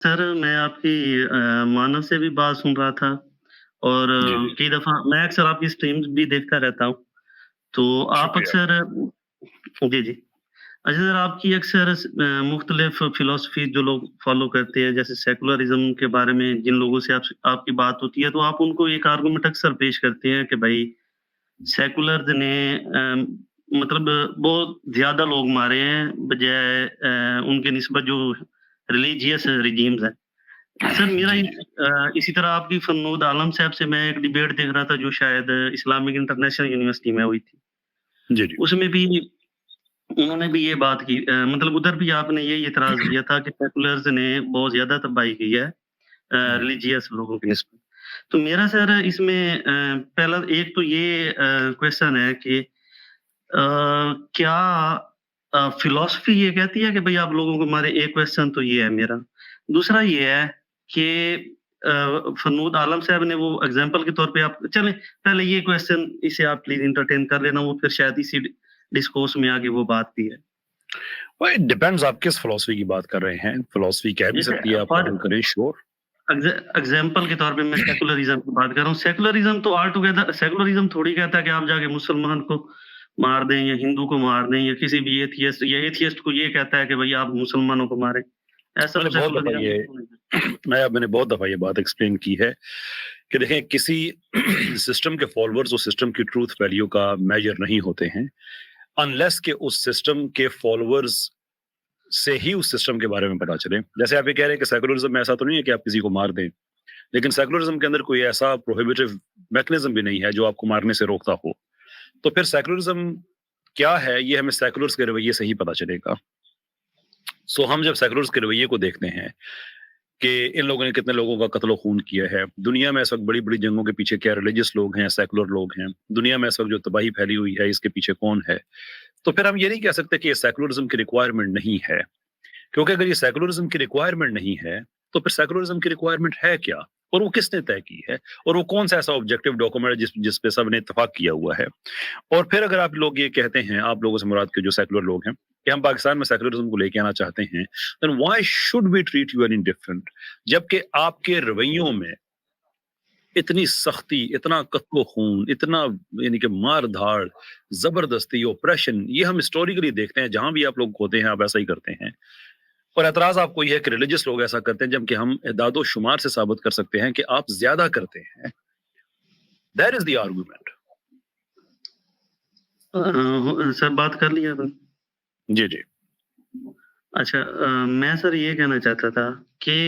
سر میں آپ کی مانو سے بھی بات سن رہا تھا اور جی، جی، کئی دفعہ میں اکثر آپ کی اسٹریمز بھی دیکھتا رہتا ہوں، تو آپ شکریہ۔ اکثر جی، جی۔ اچھا سر آپ کی اکثر مختلف فلاسفی جو لوگ فالو کرتے ہیں جیسے سیکولرزم کے بارے میں جن لوگوں سے آپ کی بات ہوتی ہے تو آپ ان کو ایک آرگومنٹ اکثر پیش کرتے ہیں کہ بھائی سیکولرز نے مطلب بہت زیادہ لوگ مارے ہیں بجائے ان کے نسبت جو ریلیجیس رجیمز ہیں۔ سر میرا جی، جی، اسی طرح آپ کی فرنود عالم صاحب سے میں ایک ڈیبیٹ دیکھ رہا تھا جو شاید اسلامک انٹرنیشنل یونیورسٹی میں ہوئی تھی۔ جی، جی، اس میں بھی انہوں نے بھی یہ بات کی مطلب ادھر بھی آپ نے یہی اعتراض کیا تھا کہ سیکولرز نے بہت زیادہ تباہی کی ہے جی، ریلیجیس لوگوں کی نسبت۔ تو میرا سر اس میں پہلا ایک تو یہ کویسچن ہے کہ کیا فلاسفی یہ کہتی ہے کہ بھئی آپ لوگوں کو مارے؟ ایک کویسچن تو یہ ہے میرا۔ دوسرا یہ ہے کہ فرنود عالم صاحب نے وہ ایگزامپل کے طور پہ آپ چلیں پہلے یہ کویسچن اسے آپ پلیز انٹرٹین کر لینا وہ پھر شاید اسی ڈسکورس میں آگے وہ بات بھی ہے۔ اٹ ڈیپینڈز آپ کس فلاسفی کی بات کر رہے ہیں، فلاسفی کہہ بھی جیسے سکتی ہے آپ فار قبول کریں، شور۔ ایگزامپل کے طور پہ میں سیکولرزم کی بات کر رہا ہوں۔ سیکولرزم تو آل ٹوگیدر سیکولرزم تھوڑی کہتا ہے کہ آپ جا کے مسلمان کو مار دیں یا ہندو کو مار دیں یا کسی بھی ایتھیسٹ یا ایتھیسٹ کو یہ کہتا ہے کہ بھئی آپ مسلمانوں کو ماریں۔ ایسا میں تو نے بہت دفعہ سیکولرزم میں نے بہت دفعہ یہ بات ایکسپلین کی ہے کہ دیکھیں کسی سسٹم کے فالوورز اس سسٹم کی ٹروتھ ویلیو کا میجر نہیں ہوتے ہیں انلیس کہ اس سسٹم کے فالوورز سے ہی اس سسٹم کے بارے میں پتا چلے۔ جیسے آپ یہ کہہ رہے ہیں کہ سیکولرزم میں ایسا تو نہیں ہے کہ آپ کسی کو مار دیں، لیکن سیکولرزم کے اندر کوئی ایسا پروہیبیٹو میکنزم بھی نہیں ہے جو آپ کو مارنے سے روکتا ہو۔ تو پھر سیکولرزم کیا ہے یہ ہمیں سیکولرز کے رویے سے ہی پتا چلے گا۔ سو ہم جب سیکولرز کے رویے کو دیکھتے ہیں کہ ان لوگوں نے کتنے لوگوں کا قتل و خون کیا ہے، دنیا میں اس وقت بڑی بڑی جنگوں کے پیچھے کیا ریلیجس لوگ ہیں، سیکولر لوگ ہیں، دنیا میں اس وقت جو تباہی پھیلی ہوئی ہے اس کے پیچھے کون ہے، تو پھر ہم یہ نہیں کہہ سکتے کہ یہ سیکولرزم کی ریکوائرمنٹ نہیں ہے، کیونکہ اگر یہ سیکولرزم کی ریکوائرمنٹ نہیں ہے تو پھر سیکولرزم کی ریکوائرمنٹ ہے کیا، اور وہ کس نے طے کی ہے، اور وہ کون سا ایسا آبجیکٹو ڈاکومنٹ ہے جس پہ سب نے اتفاق کیا ہوا ہے۔ اور پھر اگر آپ لوگ یہ کہتے ہیں، آپ لوگوں سے مراد کے جو سیکولر لوگ ہیں، کہ ہم پاکستان میں سیکولرزم کو لے کے آنا چاہتے ہیں، then why should we treat you any different؟ جبکہ آپ کے رویوں میں اتنی سختی، اتنا قتل و خون، اتنا یعنی کہ مار دھاڑ، زبردستی، اوپریشن، یہ ہم ہسٹوریکلی دیکھتے ہیں، جہاں بھی آپ لوگ ہوتے ہیں آپ ایسا ہی کرتے ہیں۔ اور اعتراض آپ کو یہ ہے کہ ریلیجس لوگ ایسا کرتے ہیں، جبکہ ہم اعداد و شمار سے ثابت کر سکتے ہیں کہ آپ زیادہ کرتے ہیں۔ That is the argument۔ سر بات کر لیا تھا۔ جی، جی، اچھا میں سر یہ کہنا چاہتا تھا کہ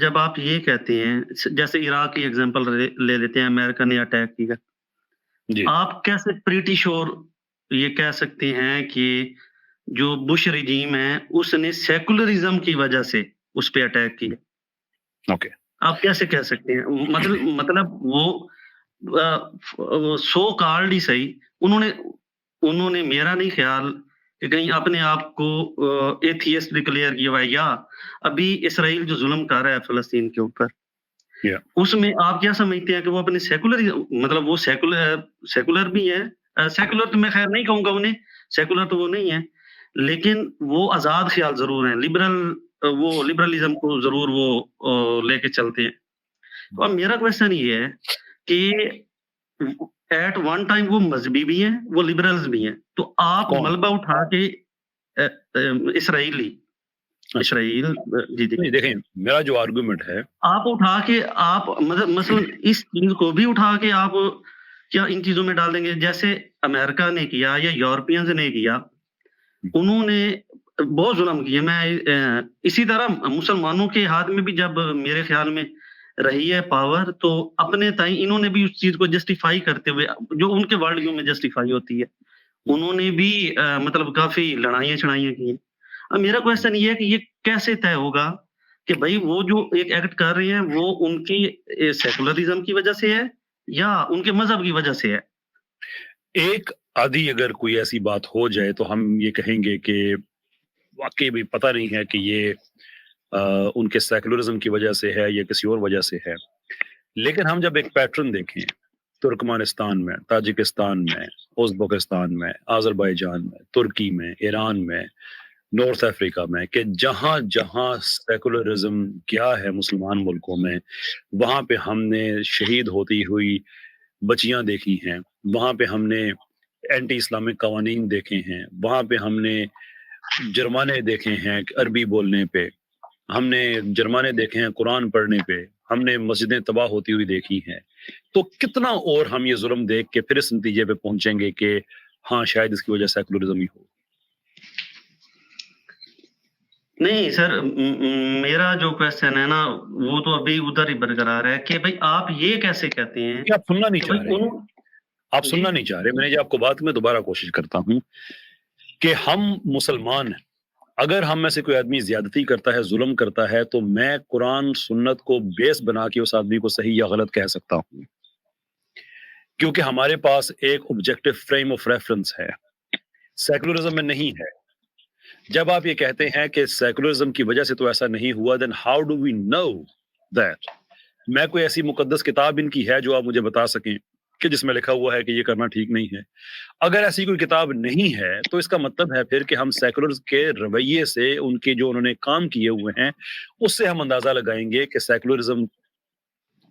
جب آپ یہ کہتے ہیں جیسے عراق کی ایگزامپل لے لیتے ہیں، امریکہ نے اٹیک کیا، جی، آپ کیسے پریٹی شور یہ کہہ سکتے ہیں کہ جو بش رجیم ہے اس نے سیکولرزم کی وجہ سے اس پہ اٹیک کیا؟ اوکے۔ آپ کیسے کہہ سکتے ہیں؟ مطلب وہ سو کالڈ ہی صحیح انہوں نے میرا نہیں خیال کہ کہیں اپنے آپ کو ایتھیسٹ ڈکلیئر کیا ہوا ہے، یا ابھی اسرائیل جو ظلم کر رہا ہے فلسطین کے اوپر Yeah۔ اس میں آپ کیا سمجھتے ہیں کہ وہ اپنے سیکولر مطلب وہ سیکولر بھی ہے، سیکولر تو میں خیر نہیں کہوں گا انہیں، سیکولر تو وہ نہیں ہے، لیکن وہ آزاد خیال ضرور ہیں، وہ لبرلزم کو ضرور وہ لے کے چلتے ہیں۔ تو اب میرا کویسچن یہ ہے کہ ایٹ ون ٹائم وہ مذہبی بھی ہیں، وہ لبرلز بھی ہیں، تو آپ کون؟ ملبہ اٹھا کے اسرائیل جی جی نہیں دیکھیں، میرا جو آرگومنٹ ہے، آپ اٹھا کے آپ مطلب مثلا اس چیز کو بھی اٹھا کے آپ کیا ان چیزوں میں ڈال دیں گے جیسے امریکہ نے کیا یا یورپینز نے کیا؟ انہوں نے بہت ظلم کیے۔ میں اسی طرح مسلمانوں کے ہاتھ میں بھی جب میرے خیال میں رہی ہے پاور، تو اپنے تائیں انہوں نے بھی اس چیز کو جسٹیفائی کرتے ہوئے جو ان کے ورلڈ ویو میں جسٹیفائی ہوتی ہے، انہوں نے بھی مطلب کافی لڑائیاں چھڑائیاں کی ہیں۔ اب میرا کویسچن یہ ہے کہ یہ کیسے طے ہوگا کہ بھائی وہ جو ایک ایکٹ کر رہے ہیں وہ ان کی سیکولرزم کی وجہ سے ہے یا ان کے مذہب کی وجہ سے ہے؟ ایک آدھی اگر کوئی ایسی بات ہو جائے تو ہم یہ کہیں گے کہ واقعی بھی پتہ نہیں ہے کہ یہ ان کے سیکولرزم کی وجہ سے ہے یا کسی اور وجہ سے ہے، لیکن ہم جب ایک پیٹرن دیکھیں ترکمانستان میں، تاجکستان میں، ازبکستان میں، آذربائیجان میں، ترکی میں، ایران میں، نارتھ افریقہ میں کہ جہاں جہاں سیکولرزم کیا ہے مسلمان ملکوں میں، وہاں پہ ہم نے شہید ہوتی ہوئی بچیاں دیکھی ہیں، وہاں پہ ہم نے اینٹی اسلامک قوانین دیکھے ہیں، وہاں پہ ہم نے جرمانے دیکھے ہیں عربی بولنے پہ، ہم نے جرمانے دیکھے ہیں قرآن پڑھنے پہ، ہم نے مسجدیں تباہ ہوتی ہوئی دیکھی ہیں. تو کتنا اور ہم یہ ظلم دیکھ کے پھر اس نتیجے پہ پہنچیں گے کہ ہاں شاید اس کی وجہ سیکولرزم ہی ہو. نہیں سر، میرا جو کوشچن ہے نا وہ تو ابھی ادھر ہی برقرار ہے کہ بھائی آپ یہ کیسے کہتے ہیں کہ آپ سننا نہیں کہ چاہ بھائی رہے، آپ جی سننا نہیں چاہ رہے. میں نے جو آپ کو بات میں دوبارہ کوشش کرتا ہوں کہ ہم مسلمان ہیں، اگر ہم میں سے کوئی آدمی زیادتی کرتا ہے، ظلم کرتا ہے، تو میں قرآن سنت کو بیس بنا کے اس آدمی کو صحیح یا غلط کہہ سکتا ہوں، کیونکہ ہمارے پاس ایک آبجیکٹو فریم آف ریفرنس ہے، سیکولرزم میں نہیں ہے. جب آپ یہ کہتے ہیں کہ سیکولرزم کی وجہ سے تو ایسا نہیں ہوا، then how do we know that؟ میں کوئی ایسی مقدس کتاب ان کی ہے جو آپ مجھے بتا سکیں کہ جس میں لکھا ہوا ہے کہ یہ کرنا ٹھیک نہیں ہے؟ اگر ایسی کوئی کتاب نہیں ہے تو اس کا مطلب ہے پھر کہ ہم سیکولرز کے رویے سے، ان کے جو انہوں نے کام کیے ہوئے ہیں اس سے ہم اندازہ لگائیں گے کہ سیکولرزم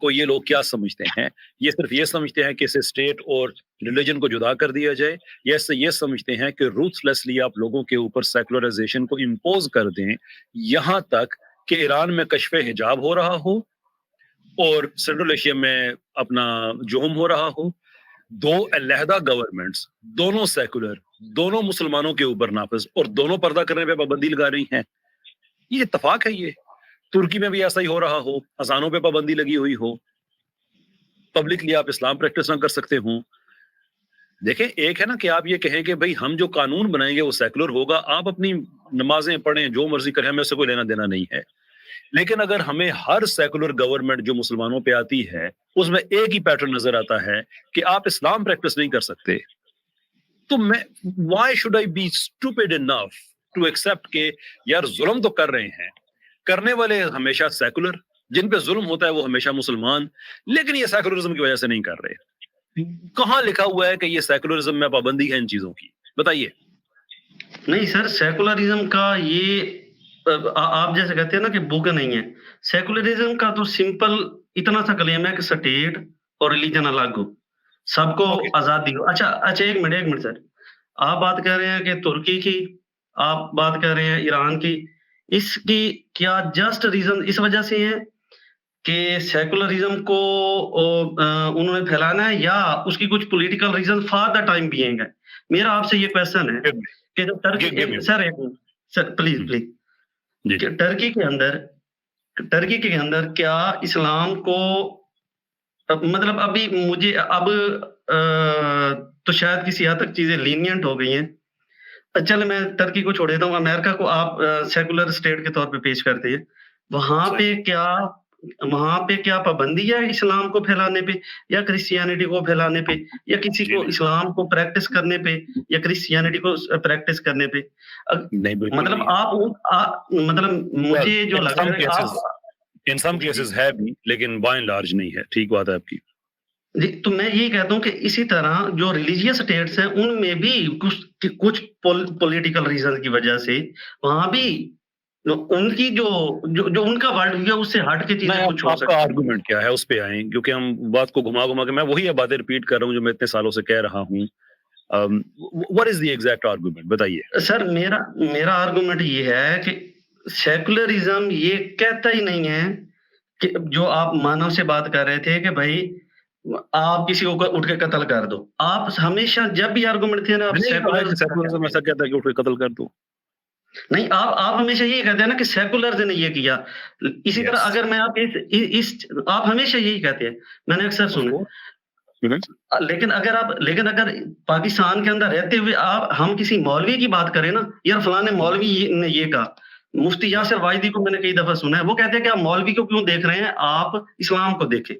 کو یہ لوگ کیا سمجھتے ہیں. یہ صرف یہ سمجھتے ہیں کہ اسے اسٹیٹ اور ریلیجن کو جدا کر دیا جائے، یا اس سے یہ سمجھتے ہیں کہ روتھلیسلی آپ لوگوں کے اوپر سیکولرائزیشن کو امپوز کر دیں، یہاں تک کہ ایران میں کشف حجاب ہو رہا ہو اور سینٹرل ایشیا میں اپنا جوہم ہو رہا ہو، دو علیحدہ گورنمنٹس، دونوں سیکولر، دونوں مسلمانوں کے اوپر نافذ، اور دونوں پردہ کرنے پہ پابندی لگا رہی ہیں. یہ اتفاق ہے. یہ ترکی میں بھی ایسا ہی ہو رہا ہو، اذانوں پہ پابندی لگی ہوئی ہو، پبلکلی آپ اسلام پریکٹس نہ کر سکتے ہوں. دیکھیں، ایک ہے نا کہ آپ یہ کہیں کہ بھئی ہم جو قانون بنائیں گے وہ سیکولر ہوگا، آپ اپنی نمازیں پڑھیں، جو مرضی کریں، ہمیں اس سے کوئی لینا دینا نہیں ہے. لیکن اگر ہمیں ہر سیکولر گورنمنٹ جو مسلمانوں پہ آتی ہے اس میں ایک ہی پیٹرن نظر آتا ہے کہ آپ اسلام پریکٹس نہیں کر سکتے، تو میں why should I be stupid enough to accept کہ یار ظلم تو کر رہے ہیں، کرنے والے ہمیشہ سیکولر، جن پہ ظلم ہوتا ہے وہ ہمیشہ مسلمان، لیکن یہ سیکولرزم کی وجہ سے نہیں کر رہے. کہاں لکھا ہوا ہے کہ یہ سیکولرزم میں پابندی ہے ان چیزوں کی؟ بتائیے. نہیں سر، سیکولرزم کا یہ آپ جیسے کہتے ہیں نا کہ بک نہیں ہے. سیکولرزم کا تو سمپل اتنا سا کلیم ہے کہ سٹیٹ اور ریلیجن الگ ہو، سب کو اوکے، آزادی ہو. اچھا ایک منٹ سر، آپ بات کر رہے ہیں کہ ترکی کی، آپ بات کر رہے ہیں ایران کی، اس کی کیا جسٹ ریزن اس وجہ سے ہے کہ سیکولرزم کو انہوں نے پھیلانا ہے، یا اس کی کچھ political reason for the time being ہے؟ میرا آپ سے یہ کوشچن ہے کہ جب ٹرکی، سر پلیز جی کہ ٹرکی کے اندر کیا اسلام کو مطلب ابھی مجھے اب تو شاید کسی حد تک چیزیں لینینٹ ہو گئی ہیں. چل میں ترکی کو چھوڑ دیتا ہوں، امریکہ کو آپ سیکولر اسٹیٹ کے طور پہ پیش کرتے ہیں. وہاں پہ کیا پابندی ہے اسلام کو پھیلانے پہ یا کرسچینٹی کو پھیلانے پہ یا کسی کو اسلام کو پریکٹس کرنے پہ یا کرسچینٹی کو پریکٹس کرنے پہ؟ نہیں، بالکل مطلب نہیں. آپ مطلب مجھے جو لگ رہا ہے آپ ان سم کیسز ہے بھی، لیکن بائی اینڈ لارج نہیں ہے. ٹھیک بات ہے آپ کی. جی، تو میں یہی کہتا ہوں کہ اسی طرح جو ریلیجیس اسٹیٹس ہیں ان میں بھی کچھ پولیٹیکل ریزن کی وجہ سے وہاں بھی ان کی جو ان کا ورڈ ویو اس سے ہٹ کے چیزیں کچھ ہو آپ کا سکتی ہیں. آرگومنٹ کیا ہے اس پہ آئیں، کیونکہ ہم بات کو گھما گھما کے میں وہی باتیں ریپیٹ کر رہا ہوں جو میں اتنے سالوں سے کہہ رہا ہوں. what is the exact argument؟ بتائیے. سر میرا آرگومنٹ یہ ہے کہ سیکولرزم یہ کہتا ہی نہیں ہے کہ جو آپ مانو سے بات کر رہے تھے کہ بھائی آپ کسی کو اٹھ کے قتل کر دو. آپ ہمیشا جب بھی آرگومنٹ تھے نا آپ سیکولرزم ایسا کہتا ہے کہ اٹھ کے قتل کر دو. نہیں، آپ ہمیشہ یہی کہتے ہیں نا کہ سیکولرز نے یہ کیا. اسی طرح اگر میں آپ ہمیشہ یہی کہتے ہیں، میں نے اکثر سنا. لیکن اگر پاکستان کے اندر رہتے ہوئے ہم کسی مولوی کی بات کریں نا، یار فلاں مولوی نے یہ کہا، مفتی یاسر واحدی کو میں نے کئی دفعہ سنا ہے، وہ کہتے ہیں کہ آپ مولوی کو کیوں دیکھ رہے ہیں، آپ اسلام کو دیکھیں.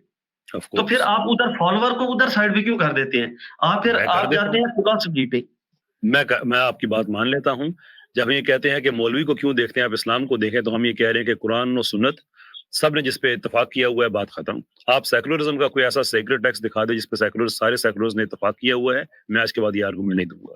تو پھر آپ ادھر فالوور کو ادھر سائڈ پہ کیوں کر دیتے ہیں؟ آپ جاتے ہیں فلسفی پہ. میں آپ کی بات مان لیتا ہوں. جب ہم یہ کہتے ہیں کہ مولوی کو کیوں دیکھتے ہیں، آپ اسلام کو دیکھیں، تو ہم یہ کہہ رہے ہیں کہ قرآن و سنت سب نے جس پہ اتفاق کیا ہوا ہے، بات ختم. آپ سیکولرزم کا کوئی ایسا سیکرٹ ٹیکسٹ دکھا دیں جس پہ سارے سیکولرز نے اتفاق کیا ہوا ہے، میں آج کے بعد یہ آرگومنٹ نہیں دوں گا.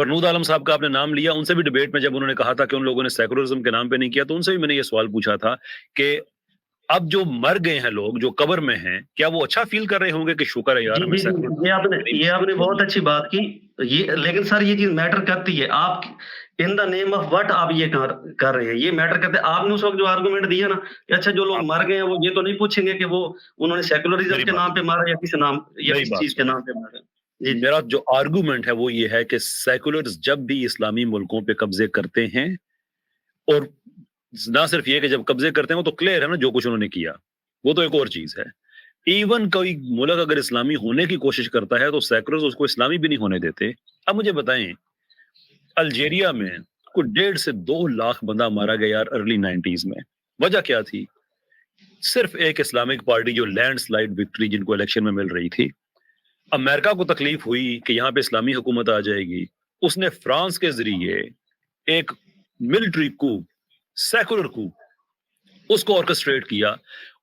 فرنود عالم صاحب کا آپ نے نام لیا, ان سے بھی ڈبیٹ میں جب انہوں نے کہا تھا کہ ان لوگوں نے سیکولرزم کے نام پہ نہیں کیا, تو ان سے بھی میں نے یہ سوال پوچھا تھا کہ اب جو مر گئے ہیں لوگ, جو قبر میں ہیں, کیا وہ اچھا فیل کر رہے ہوں گے کہ شکر ہے یار جی ہمیں جی جی، یہ آپ نے بہت اچھی بات کی. یہ لیکن سر یہ چیز میٹر کرتی ہے, آپ ان دا نیم آف وٹ آپ یہ کر رہے ہیں, یہ میٹر کرتے ہیں. آپ نے اس وقت جو آرگومنٹ دیا نا کہ اچھا جو لوگ مر گئے ہیں وہ یہ تو نہیں پوچھیں گے کہ وہ انہوں نے سیکولرزم کے نام پہ مارا یا کسی نام یا میری کسی بات چیز کے نام پہ مارا. جی جی میرا جو آرگومنٹ ہے وہ یہ ہے کہ سیکولرز جب بھی اسلامی ملکوں پہ قبضے کرتے ہیں, اور نہ صرف یہ کہ جب قبضے کرتے ہیں وہ تو کلیئر ہے نا جو کچھ انہوں نے کیا, وہ تو ایک اور چیز ہے. ایون کوئی ملک اگر اسلامی ہونے کی کوشش کرتا ہے تو سیکولرز اس کو اسلامی بھی نہیں ہونے دیتے. اب مجھے بتائیں, الجیریا میں کوئی 1.5 سے 2 لاکھ بندہ مارا گیا یار ارلی 90s میں. وجہ کیا تھی؟ صرف ایک اسلامک پارٹی جو لینڈ سلائڈ وکٹری جن کو الیکشن میں مل رہی تھی. امریکہ کو تکلیف ہوئی کہ یہاں پہ اسلامی حکومت آ جائے گی, اس نے فرانس کے ذریعے ایک ملٹری کو, سیکولر کو, اس کو آرکسٹریٹ کیا,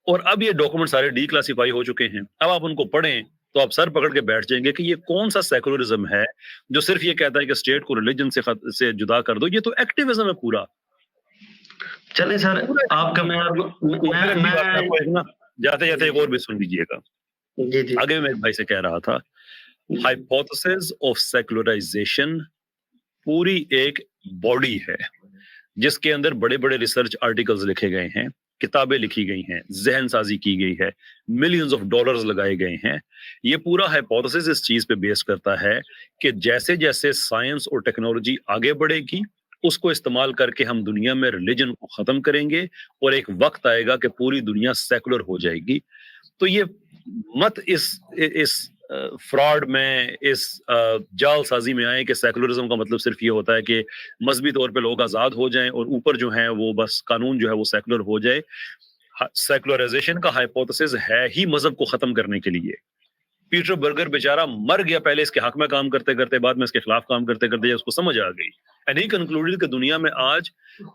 اور اب یہ ڈاکومنٹ سارے ڈی کلاسیفائی ہو چکے ہیں. اب آپ ان کو پڑھیں تو آپ سر پکڑ کے بیٹھ جائیں گے کہ یہ کون سا سیکولرزم ہے جو صرف یہ کہتا ہے کہ اسٹیٹ کو ریلیجن سے جدا کر دو. یہ تو ایکٹیویزم ہے پورا. چلیں سر, آپ کا جاتے جاتے ایک اور بھی سن لیجیے گا. جی جی آگے میں ایک بھائی سے کہہ رہا تھا, ہائپوتھیسز آف سیکولرائزیشن پوری ایک باڈی ہے جس کے اندر بڑے بڑے ریسرچ آرٹیکلز لکھے گئے ہیں, کتابیں لکھی گئی ہیں, ذہن سازی کی گئی ہے, ملینز آف ڈالرز لگائے گئے ہیں. یہ پورا ہائپوتھیسز اس چیز پہ بیس کرتا ہے کہ جیسے جیسے سائنس اور ٹیکنالوجی آگے بڑھے گی اس کو استعمال کر کے ہم دنیا میں ریلیجن کو ختم کریں گے, اور ایک وقت آئے گا کہ پوری دنیا سیکولر ہو جائے گی. تو یہ مت اس فراڈ میں, اس جال سازی میں آئے کہ سیکولرزم کا مطلب صرف یہ ہوتا ہے کہ مذہبی طور پہ لوگ آزاد ہو جائیں اور اوپر جو ہیں وہ بس قانون جو ہے وہ سیکولر ہو جائے. سیکولرائزیشن کا ہائپوتھیسس ہے ہی مذہب کو ختم کرنے کے لیے. پیٹر برگر بیچارہ مر گیا پہلے اس کے حق میں کام کرتے کرتے, بعد میں اس کے خلاف کام کرتے کرتے اس کو سمجھ آ گئی. اینڈ ہی کنکلوڈڈ کہ دنیا میں آج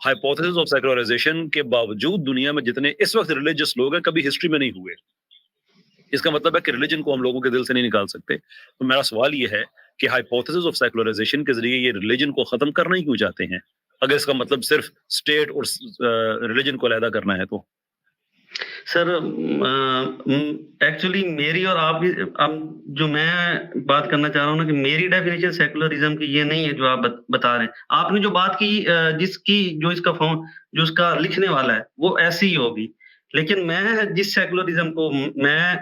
ہائپوتھیسس آف سیکولرائزیشن کے باوجود دنیا میں جتنے اس وقت ریلیجس لوگ ہیں کبھی ہسٹری میں نہیں ہوئے. اس کا مطلب ہے کہ ریلیجن کو ہم لوگوں کے دل سے نہیں نکال سکتے. تو میرا سوال یہ ہے کہ ہائپوتھیسس آف سیکولرائزیشن کے ذریعے یہ ریلیجن کو ختم کرنا ہی کیوں چاہتے ہیں, اگر اس کا مطلب صرف اسٹیٹ اور ریلیجن کو علیحدہ کرنا ہے؟ تو سر ایکچولی میری اور آپ جو میں بات کرنا چاہ رہا ہوں نا کہ میری ڈیفینیشن سیکولرزم کی یہ نہیں ہے جو آپ بتا رہے ہیں. آپ نے جو بات کی جو اس کا لکھنے والا ہے وہ ایسی ہی ہوگی, لیکن میں جس سیکولرزم کو میں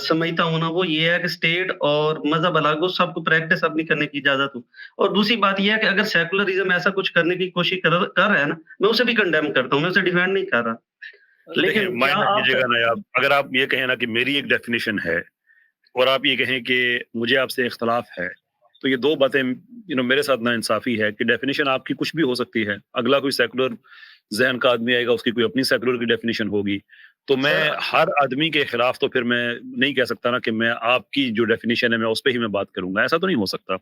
سمجھتا ہوں نا وہ یہ ہے کہ اسٹیٹ اور مذہب الگ ہو, سب کو پریکٹس اپنی کرنے کی اجازت ہو. اور دوسری بات یہ ہے کہ اگر سیکولرزم ایسا کچھ کرنے کی کوشش کر رہا ہے نا, میں اسے بھی کنڈیم کرتا ہوں, میں اسے ڈیفینڈ نہیں کر رہا. لیکن اگر آپ یہ کہیں نا کہ میری ایک ڈیفینیشن ہے اور آپ یہ کہیں کہ مجھے آپ سے اختلاف ہے, تو یہ دو باتیں میرے ساتھ نا انصافی ہے کہ ڈیفینیشن آپ کی کچھ بھی ہو سکتی ہے. اگلا کوئی سیکولر ذہن کا آدمی آئے گا, اس کی کوئی اپنی سیکولر کی ڈیفینیشن ہوگی. تو میں ہر آدمی کے خلاف تو پھر میں نہیں کہہ سکتا نا کہ میں آپ کی جو ڈیفینیشن ہے میں اس پہ ہی میں بات کروں گا, ایسا تو نہیں ہو سکتا.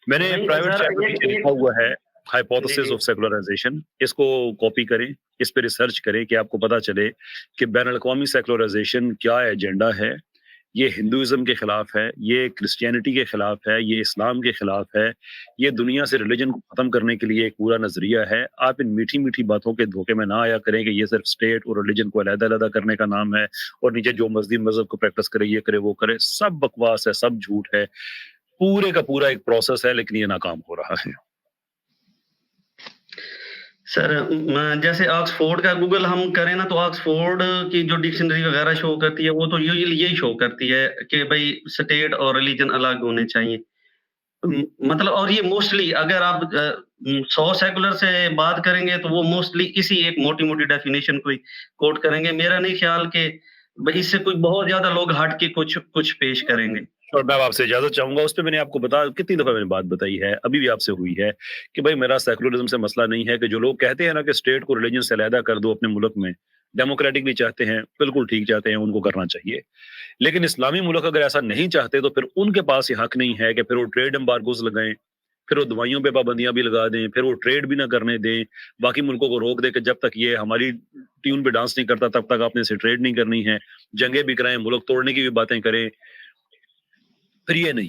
میں نے پرائیویٹ چیٹ میں لکھا ہوا ہے ہائپوتھیسس آف سیکولرائزیشن, اس کو کاپی کریں, اس پہ ریسرچ کریں کہ آپ کو پتا چلے کہ بین الاقوامی سیکولرائزیشن کیا ایجنڈا ہے. یہ ہندوازم کے خلاف ہے, یہ کرسچینٹی کے خلاف ہے, یہ اسلام کے خلاف ہے, یہ دنیا سے ریلیجن کو ختم کرنے کے لیے ایک پورا نظریہ ہے. آپ ان میٹھی میٹھی باتوں کے دھوکے میں نہ آیا کریں کہ یہ صرف اسٹیٹ اور ریلیجن کو علیحدہ علیحدہ کرنے کا نام ہے, اور نیچے جو مذہب کو پریکٹس کرے یہ کرے وہ کرے. سب بکواس ہے, سب جھوٹ ہے, پورے کا پورا ایک پروسیس ہے, لیکن یہ ناکام ہو رہا ہے. سر جیسے آکسفورڈ کا گوگل ہم کریں نا تو آکسفورڈ کی جو ڈکشنری وغیرہ شو کرتی ہے وہ تو یوزلی یہی شو کرتی ہے کہ بھائی اسٹیٹ اور ریلیجن الگ ہونے چاہیے. مطلب اور یہ موسٹلی اگر آپ 100 سیکولر سے بات کریں گے تو وہ موسٹلی اسی ایک موٹی موٹی ڈیفینیشن کو کوٹ کریں گے. میرا نہیں خیال کہ اس سے کوئی بہت زیادہ لوگ ہٹ کے کچھ پیش کریں گے. اور میں آپ سے اجازت چاہوں گا, اس پہ میں نے آپ کو کتنی دفعہ میں نے بات بتائی ہے, ابھی بھی آپ سے ہوئی ہے کہ بھائی میرا سیکولرزم سے مسئلہ نہیں ہے کہ جو لوگ کہتے ہیں نا کہ اسٹیٹ کو ریلیجن سے علیحدہ کر دو اپنے ملک میں, ڈیموکریٹکلی چاہتے ہیں, بالکل ٹھیک چاہتے ہیں, ان کو کرنا چاہیے. لیکن اسلامی ملک اگر ایسا نہیں چاہتے تو پھر ان کے پاس یہ حق نہیں ہے کہ پھر وہ ٹریڈ امبارگوز لگائیں, پھر وہ دوائیوں پہ پابندیاں بھی لگا دیں, پھر وہ ٹریڈ بھی نہ کرنے دیں, باقی ملکوں کو روک دے کہ جب تک یہ ہماری ٹیون پہ ڈانس نہیں کرتا تب تک آپ نے اسے ٹریڈ نہیں کرنی ہے, جنگیں بھی کرائیں, ملک توڑنے کی بھی باتیں کریں. پھر یہ نہیں,